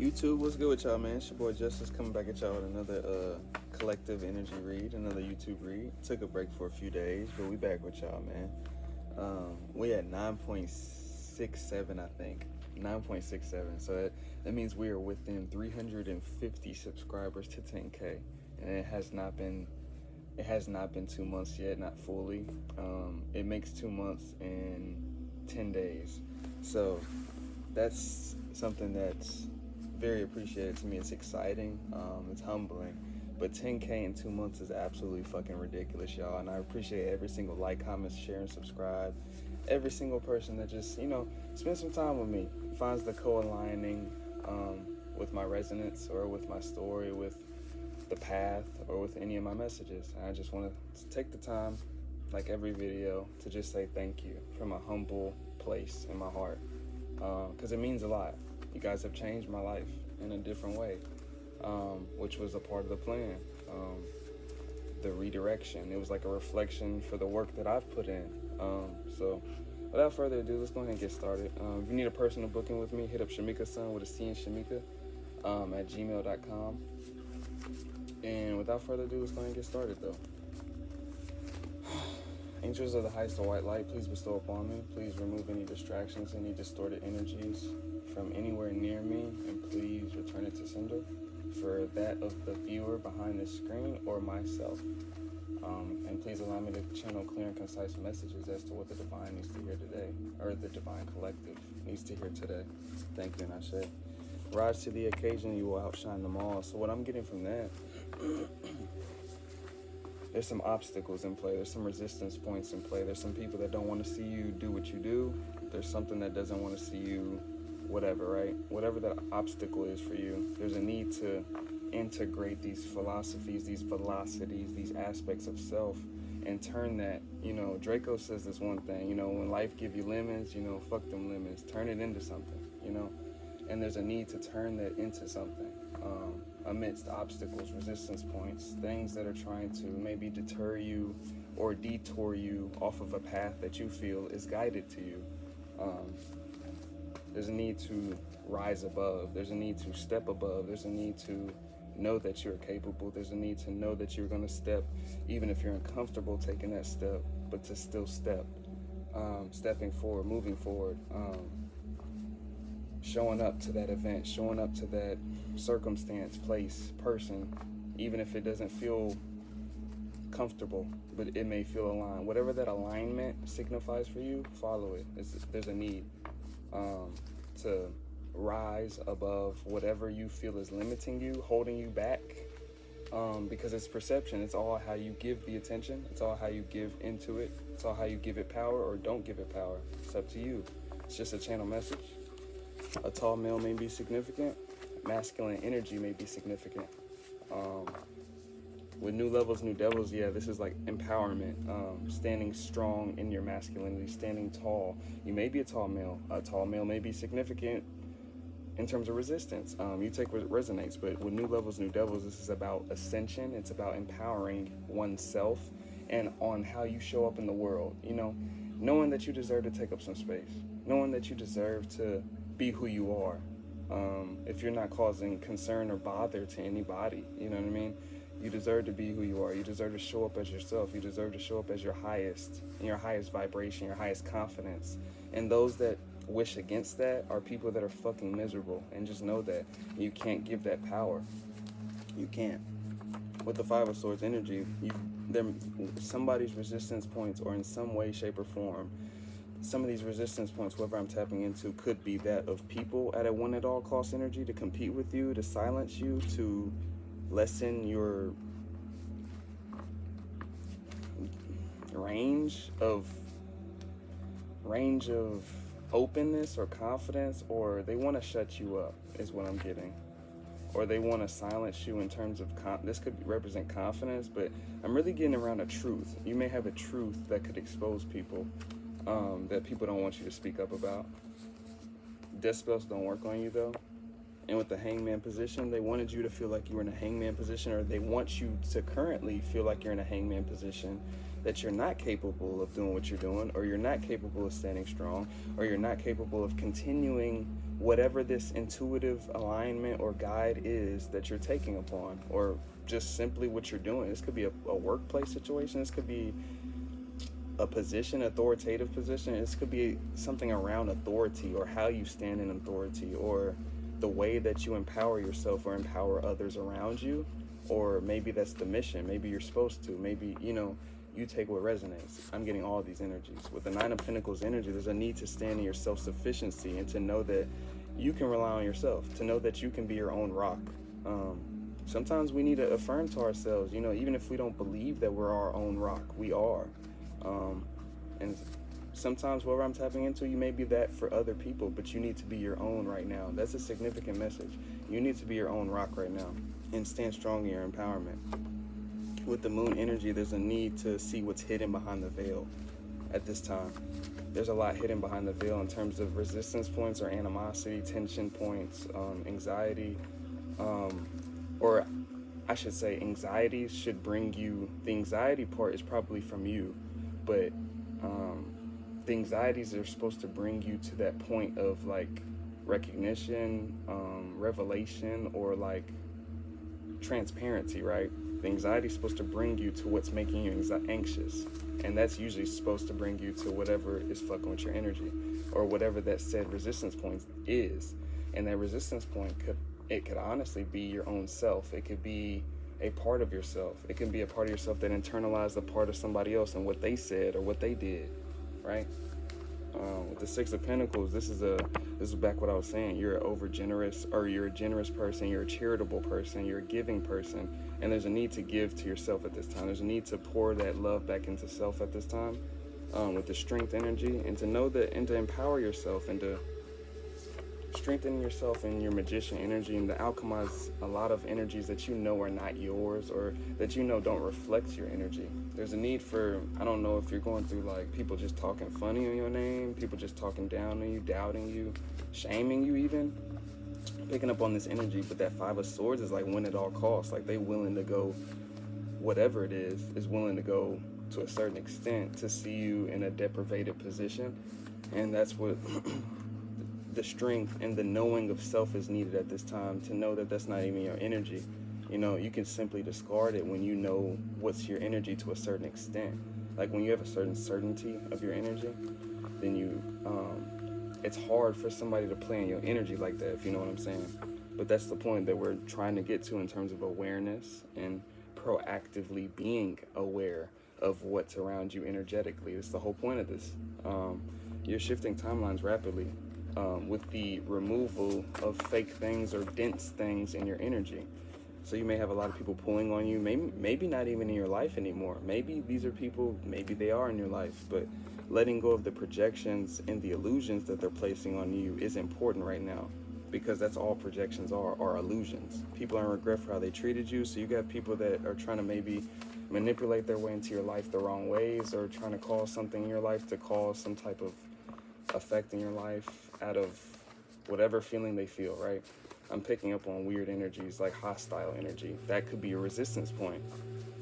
YouTube, what's good with y'all, man? It's your boy Justice coming back at y'all with another collective energy read, another YouTube read. Took a break for a few days, but we back with y'all, man. We at 9.67, I think. 9.67. So that means we are within 350 subscribers to 10K, and it has not been 2 months yet, not fully. It makes 2 months and 10 days. So that's something that's very appreciated to me. It's exciting, it's humbling, but 10K in 2 months is absolutely fucking ridiculous, y'all. And I appreciate every single like, comment, share, and subscribe. Every single person that just, spends some time with me, finds the co-aligning with my resonance or with my story, with the path, or with any of my messages. And I just want to take the time, like every video, to just say thank you from a humble place in my heart, because it means a lot. You guys have changed my life in a different way, which was a part of the plan. The redirection, it was like a reflection for the work that I've put in. So without further ado, let's go ahead and get started. If you need a personal booking with me, hit up Shamika-san with a C in Shamika at gmail.com. And without further ado, let's go ahead and get started though. Angels of the highest of white light, please bestow upon me. Please remove any distractions, any distorted energies from anywhere near me, and please return it to sender for that of the viewer behind the screen or myself. And please allow me to channel clear and concise messages as to what the divine needs to hear today, or the divine collective needs to hear today. Thank you, and I say, rise to the occasion, you will outshine them all. So what I'm getting from that, there's some obstacles in play. There's some resistance points in play. There's some people that don't want to see you do what you do. There's something that doesn't want to see you, whatever, right? Whatever that obstacle is for you, there's a need to integrate these philosophies, these velocities, these aspects of self, and turn that, Draco says this one thing, when life give you lemons, fuck them lemons, turn it into something, and there's a need to turn that into something. Amidst obstacles, resistance points, things that are trying to maybe deter you or detour you off of a path that you feel is guided to you. There's a need to rise above. There's a need to step above. There's a need to know that you're capable. There's a need to know that you're going to step, even if you're uncomfortable taking that step, but to still step. Stepping forward, moving forward, showing up to that event, showing up to that circumstance, place, person, even if it doesn't feel comfortable, but it may feel aligned. Whatever that alignment signifies for you, follow it. There's a need to rise above whatever you feel is limiting you, holding you back, because it's perception. It's all how you give the attention. It's all how you give into it. It's all how you give it power or don't give it power. It's up to you. It's just a channel message. A tall male may be significant. Masculine energy may be significant. With new levels, new devils, yeah, this is like empowerment, standing strong in your masculinity, standing tall. You may be a tall male. A tall male may be significant in terms of resistance. You take what resonates, but with new levels, new devils, this is about ascension. It's about empowering oneself and on how you show up in the world. Knowing that you deserve to take up some space, knowing that you deserve to be who you are. If you're not causing concern or bother to anybody, you know what I mean? You deserve to be who you are. You deserve to show up as yourself. You deserve to show up as your highest, in your highest vibration, your highest confidence. And those that wish against that are people that are fucking miserable. And just know that you can't give that power. You can't. With the Five of Swords energy, somebody's resistance points, or in some way, shape, or form, some of these resistance points, whoever I'm tapping into, could be that of people at a one-at-all-cost energy to compete with you, to silence you, to lessen your range of openness or confidence, or they want to shut you up, is what I'm getting. Or they want to silence you in terms of, this could represent confidence, but I'm really getting around a truth. You may have a truth that could expose people, that people don't want you to speak up about. Death spells don't work on you though. And with the hangman position, they wanted you to feel like you were in a hangman position, or they want you to currently feel like you're in a hangman position that you're not capable of doing what you're doing, or you're not capable of standing strong, or you're not capable of continuing whatever this intuitive alignment or guide is that you're taking upon, or just simply what you're doing. This could be a workplace situation. This could be a position, authoritative position. This could be something around authority, or how you stand in authority, or the way that you empower yourself or empower others around you. Or maybe that's the mission. Maybe you're supposed to. Maybe, you take what resonates. I'm getting all these energies. With the Nine of Pentacles energy, there's a need to stand in your self-sufficiency and to know that you can rely on yourself, to know that you can be your own rock. Sometimes we need to affirm to ourselves, even if we don't believe that we're our own rock, we are. And sometimes whatever I'm tapping into, you may be that for other people, but you need to be your own right now. That's a significant message. You need to be your own rock right now and stand strong in your empowerment. With the moon energy, there's a need to see what's hidden behind the veil at this time. There's a lot hidden behind the veil in terms of resistance points or animosity, tension points, anxiety, or I should say anxiety should bring you, the anxiety part is probably from you, but the anxieties are supposed to bring you to that point of like recognition, revelation, or like transparency, right? The anxiety is supposed to bring you to what's making you anxious, and that's usually supposed to bring you to whatever is fucking with your energy, or whatever that said resistance point is. And that resistance point could honestly be your own self. It could be a part of yourself. It can be a part of yourself that internalized the part of somebody else and what they said or what they did, right? With the Six of Pentacles, this is back what I was saying. You're over generous, or you're a generous person. You're a charitable person. You're a giving person, and there's a need to give to yourself at this time. There's a need to pour that love back into self at this time, with the strength energy, and to know that, and to empower yourself, and to strengthen yourself in your magician energy, and to alchemize a lot of energies that are not yours, or that don't reflect your energy. There's a need for, I don't know if you're going through like people just talking funny on your name, people just talking down on you, doubting you, shaming you even, picking up on this energy. But that Five of Swords is like win at all costs. Like they willing to go, whatever it is willing to go to a certain extent to see you in a deprivated position. And that's what the strength and the knowing of self is needed at this time, to know that that's not even your energy. You can simply discard it when you know what's your energy to a certain extent. Like when you have a certain certainty of your energy, then it's hard for somebody to play in your energy like that, if you know what I'm saying. But that's the point that we're trying to get to in terms of awareness and proactively being aware of what's around you energetically. It's the whole point of this. You're shifting timelines rapidly with the removal of fake things or dense things in your energy. So you may have a lot of people pulling on you, maybe not even in your life anymore. Maybe these are people, maybe they are in your life, but letting go of the projections and the illusions that they're placing on you is important right now, because that's all projections are illusions. People are in regret for how they treated you, so you got people that are trying to maybe manipulate their way into your life the wrong ways, or trying to cause something in your life to cause some type of effect in your life out of whatever feeling they feel, right? I'm picking up on weird energies like hostile energy. That could be a resistance point.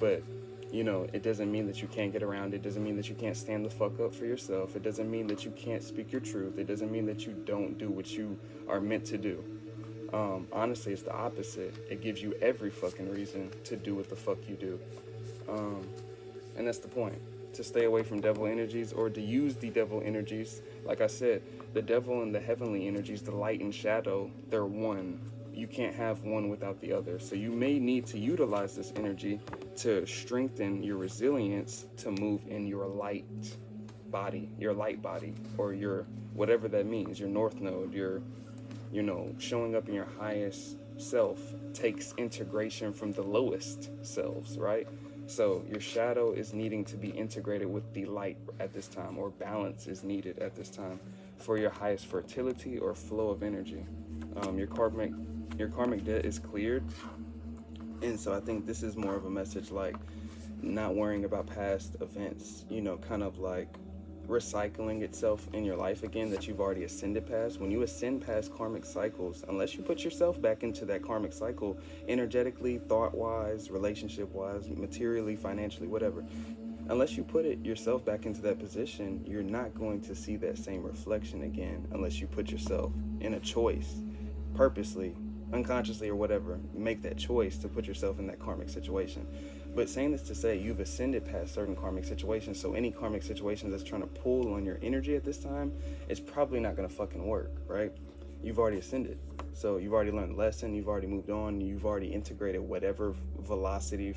But, it doesn't mean that you can't get around it. It doesn't mean that you can't stand the fuck up for yourself. It doesn't mean that you can't speak your truth. It doesn't mean that you don't do what you are meant to do. Honestly, it's the opposite. It gives you every fucking reason to do what the fuck you do. And that's the point. To stay away from devil energies, or to use the devil energies. Like I said, the devil and the heavenly energies, the light and shadow, they're one. You can't have one without the other. So you may need to utilize this energy to strengthen your resilience to move in your light body, or your whatever that means, your north node, your showing up in your highest self takes integration from the lowest selves, right? So your shadow is needing to be integrated with the light at this time, or balance is needed at this time for your highest fertility or flow of energy. Your karmic debt is cleared. And so I think this is more of a message like not worrying about past events, kind of like recycling itself in your life again that you've already ascended past. When you ascend past karmic cycles, unless you put yourself back into that karmic cycle energetically, thought-wise, relationship-wise, materially, financially, whatever, unless you put it yourself back into that position, you're not going to see that same reflection again unless you put yourself in a choice, purposely, unconsciously, or whatever. Make that choice to put yourself in that karmic situation. But saying this to say, you've ascended past certain karmic situations, so any karmic situation that's trying to pull on your energy at this time, it's probably not going to fucking work, right? You've already ascended. So you've already learned a lesson, you've already moved on, you've already integrated whatever velocity,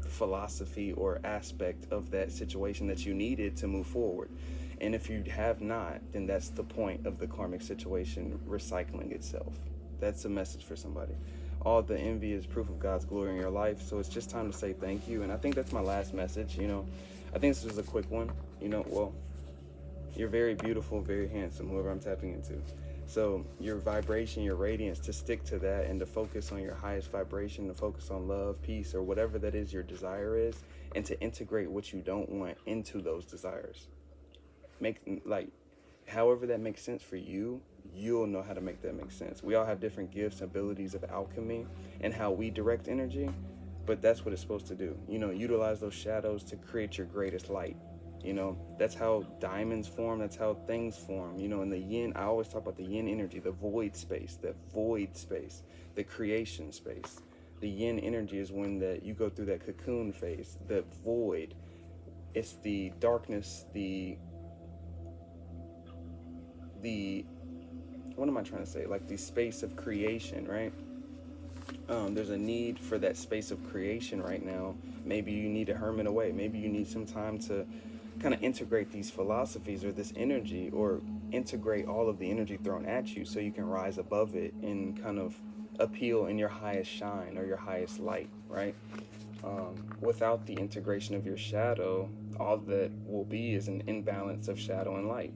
philosophy, or aspect of that situation that you needed to move forward. And if you have not, then that's the point of the karmic situation recycling itself. That's a message for somebody. All the envy is proof of God's glory in your life, so it's just time to say thank you. And I think that's my last message. I think this was a quick one. Well, you're very beautiful, very handsome, whoever I'm tapping into. So your vibration, your radiance, to stick to that and to focus on your highest vibration, to focus on love, peace, or whatever that is your desire is, and to integrate what you don't want into those desires. However that makes sense for you, you'll know how to make that make sense. We all have different gifts, abilities of alchemy, and how we direct energy, but that's what it's supposed to do. Utilize those shadows to create your greatest light. That's how diamonds form, that's how things form. In the yin, I always talk about the yin energy, the void space, the creation space. The yin energy is when you go through that cocoon phase, the void. It's the darkness, the what am I trying to say? Like the space of creation, right? There's a need for that space of creation right now. Maybe you need to hermit away. Maybe you need some time to kind of integrate these philosophies or this energy, or integrate all of the energy thrown at you so you can rise above it and kind of appeal in your highest shine or your highest light, right? Without the integration of your shadow, all that will be is an imbalance of shadow and light,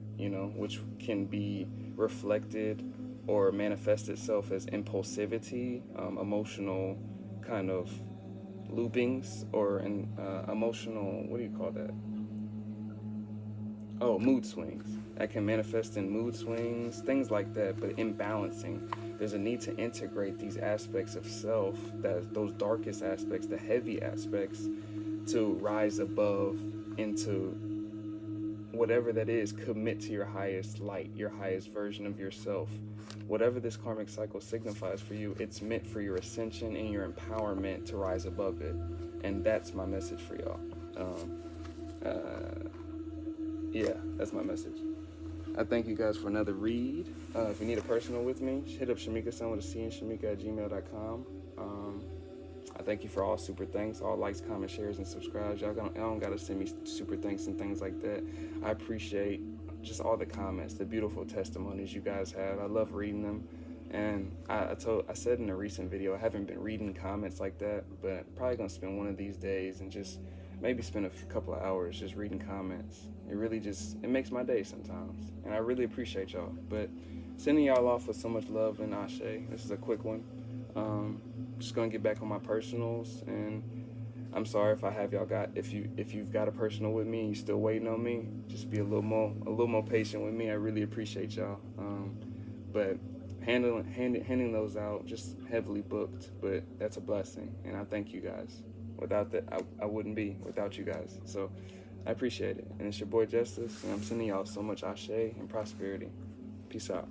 which can be reflected or manifest itself as impulsivity, emotional kind of loopings, or emotional, what do you call that? Oh, mood swings. That can manifest in mood swings, things like that, but imbalancing. There's a need to integrate these aspects of self, those darkest aspects, the heavy aspects, to rise above into whatever that is. Commit to your highest light, your highest version of yourself. Whatever this karmic cycle signifies for you, it's meant for your ascension and your empowerment to rise above it. And that's my message for y'all. Yeah, that's my message. I thank you guys for another read. If you need a personal with me, hit up Shamika-san with a C and Shamika@gmail.com. I thank you for all super thanks, all likes, comments, shares, and subscribes. Y'all don't gotta send me super thanks and things like that. I appreciate just all the comments, the beautiful testimonies you guys had. I love reading them. And I said in a recent video, I haven't been reading comments like that, but probably gonna spend one of these days and just maybe spend a couple of hours just reading comments. It makes my day sometimes. And I really appreciate y'all. But sending y'all off with so much love and ashe. This is a quick one. Just gonna get back on my personals, and I'm sorry if you've got a personal with me and you still waiting on me, just be a little more patient with me. I really appreciate y'all. But handing those out, just heavily booked, but that's a blessing, and I thank you guys. Without that, I wouldn't be without you guys. So I appreciate it. And it's your boy Justice, and I'm sending y'all so much ashe and prosperity. Peace out.